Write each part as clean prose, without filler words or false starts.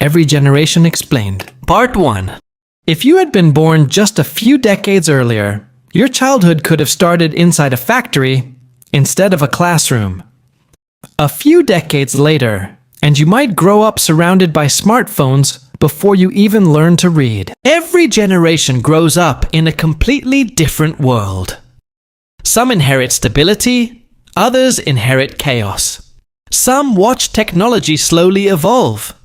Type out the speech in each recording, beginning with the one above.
Every Generation Explained. Part 1. If you had been born just a few decades earlier, your childhood could have started inside a factory instead of a classroom. A few decades later, and you might grow up surrounded by smartphones before you even learn to read. Every generation grows up in a completely different world. Some inherit stability, others inherit chaos. Some watch technology slowly evolve.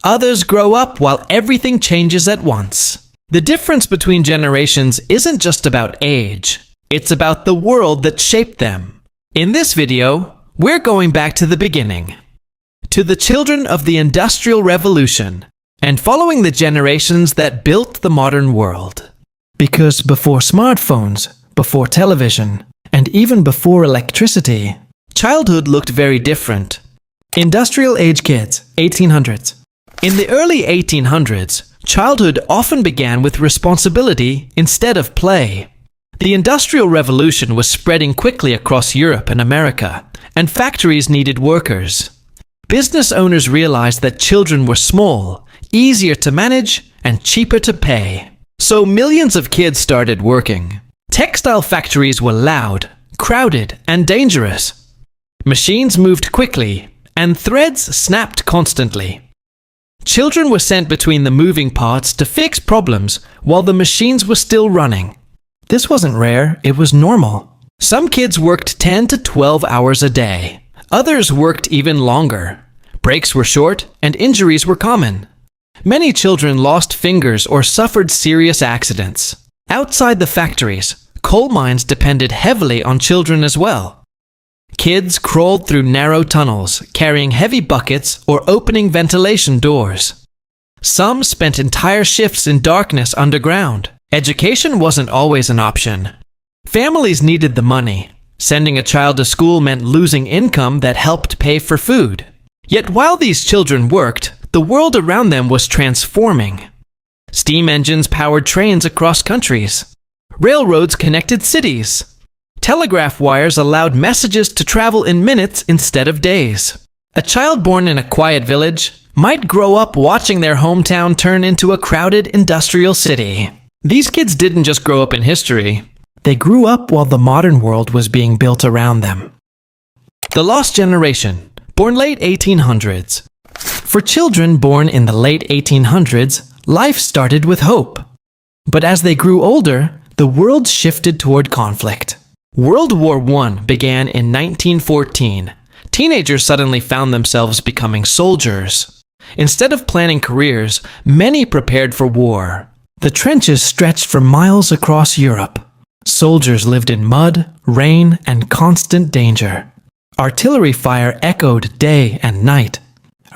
Others grow up while everything changes at once. The difference between generations isn't just about age. It's about the world that shaped them. In this video, we're going back to the beginning, to the children of the Industrial Revolution, and following the generations that built the modern world. Because before smartphones, before television, and even before electricity, childhood looked very different. Industrial age kids, 1800s. In the early 1800s, childhood often began with responsibility instead of play. The Industrial Revolution was spreading quickly across Europe and America, and factories needed workers. Business owners realized that children were small, easier to manage, and cheaper to pay. So millions of kids started working. Textile factories were loud, crowded, and dangerous. Machines moved quickly, and threads snapped constantly. Children were sent between the moving parts to fix problems while the machines were still running. This wasn't rare, it was normal. Some kids worked 10 to 12 hours a day. Others worked even longer. Breaks were short and injuries were common. Many children lost fingers or suffered serious accidents. Outside the factories, coal mines depended heavily on children as well. Kids crawled through narrow tunnels, carrying heavy buckets or opening ventilation doors. Some spent entire shifts in darkness underground. Education wasn't always an option. Families needed the money. Sending a child to school meant losing income that helped pay for food. Yet while these children worked, the world around them was transforming. Steam engines powered trains across countries. Railroads connected cities. Telegraph wires allowed messages to travel in minutes instead of days. A child born in a quiet village might grow up watching their hometown turn into a crowded industrial city. These kids didn't just grow up in history. They grew up while the modern world was being built around them. The Lost Generation, born late 1800s. For children born in the late 1800s, life started with hope. But as they grew older, the world shifted toward conflict. World War I began in 1914. Teenagers suddenly found themselves becoming soldiers. Instead of planning careers, many prepared for war. The trenches stretched for miles across Europe. Soldiers lived in mud, rain, and constant danger. Artillery fire echoed day and night.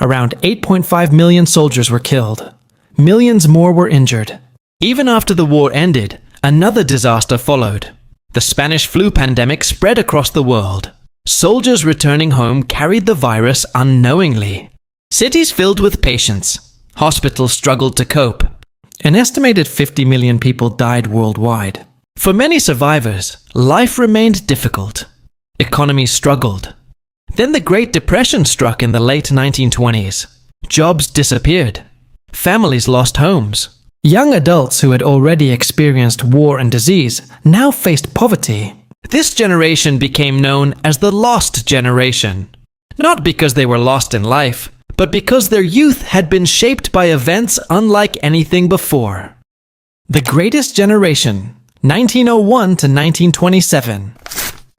Around 8.5 million soldiers were killed. Millions more were injured. Even after the war ended, another disaster followed. The Spanish flu pandemic spread across the world. Soldiers returning home carried the virus unknowingly. Cities filled with patients. Hospitals struggled to cope. An estimated 50 million people died worldwide. For many survivors, life remained difficult. Economies struggled. Then the Great Depression struck in the late 1920s. Jobs disappeared. Families lost homes. Young adults who had already experienced war and disease now faced poverty. This generation became known as the Lost Generation. Not because they were lost in life, but because their youth had been shaped by events unlike anything before. The Greatest Generation, 1901 to 1927.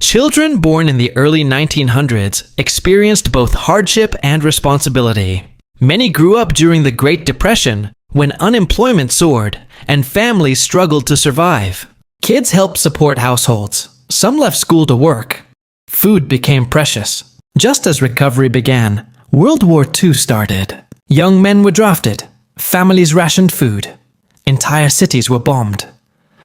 Children born in the early 1900s experienced both hardship and responsibility. Many grew up during the Great Depression, when unemployment soared and families struggled to survive. Kids helped support households. Some left school to work. Food became precious. Just as recovery began, World War II started. Young men were drafted. Families rationed food. Entire cities were bombed.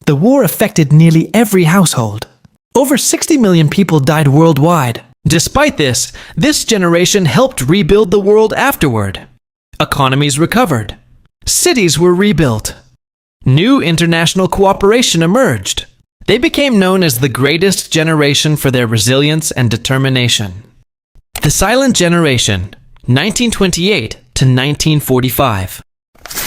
The war affected nearly every household. Over 60 million people died worldwide. Despite this generation helped rebuild the world afterward. Economies recovered. Cities were rebuilt. New international cooperation emerged. They became known as the Greatest Generation for their resilience and determination. The Silent Generation, 1928 to to 1945.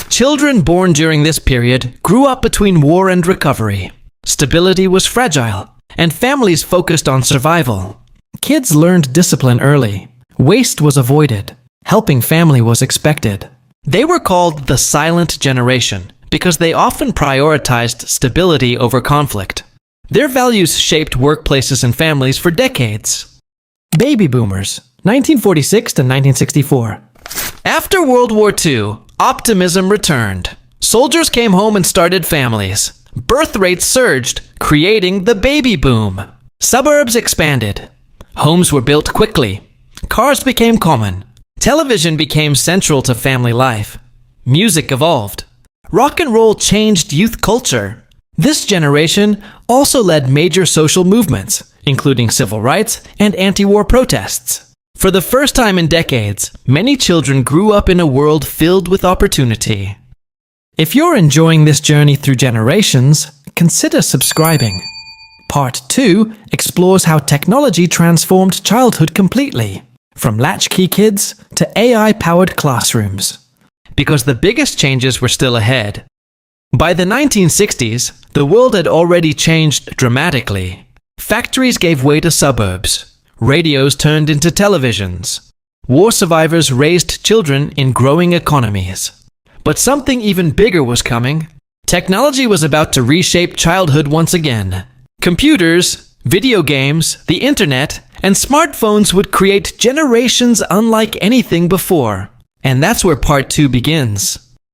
Children born during this period grew up between war and recovery. Stability was fragile, and families focused on survival. Kids learned discipline early. Waste was avoided. Helping family was expected. They were called the silent generation because they often prioritized stability over conflict. Their values shaped workplaces and families for decades. Baby boomers, 1946 to 1964. After World War II, optimism returned. Soldiers came home and started families. Birth rates surged, creating the baby boom. Suburbs expanded. Homes were built quickly. Cars became common. Television became central to family life. Music evolved. Rock and roll changed youth culture. This generation also led major social movements, including civil rights and anti-war protests. For the first time in decades, many children grew up in a world filled with opportunity. If you're enjoying this journey through generations, consider subscribing. Part 2 explores how technology transformed childhood completely, from latchkey kids to AI-powered classrooms. Because the biggest changes were still ahead. By the 1960s, the world had already changed dramatically. Factories gave way to suburbs. Radios turned into televisions. War survivors raised children in growing economies. But something even bigger was coming. Technology was about to reshape childhood once again. Computers, video games, the internet, and smartphones would create generations unlike anything before. And that's where part 2 begins.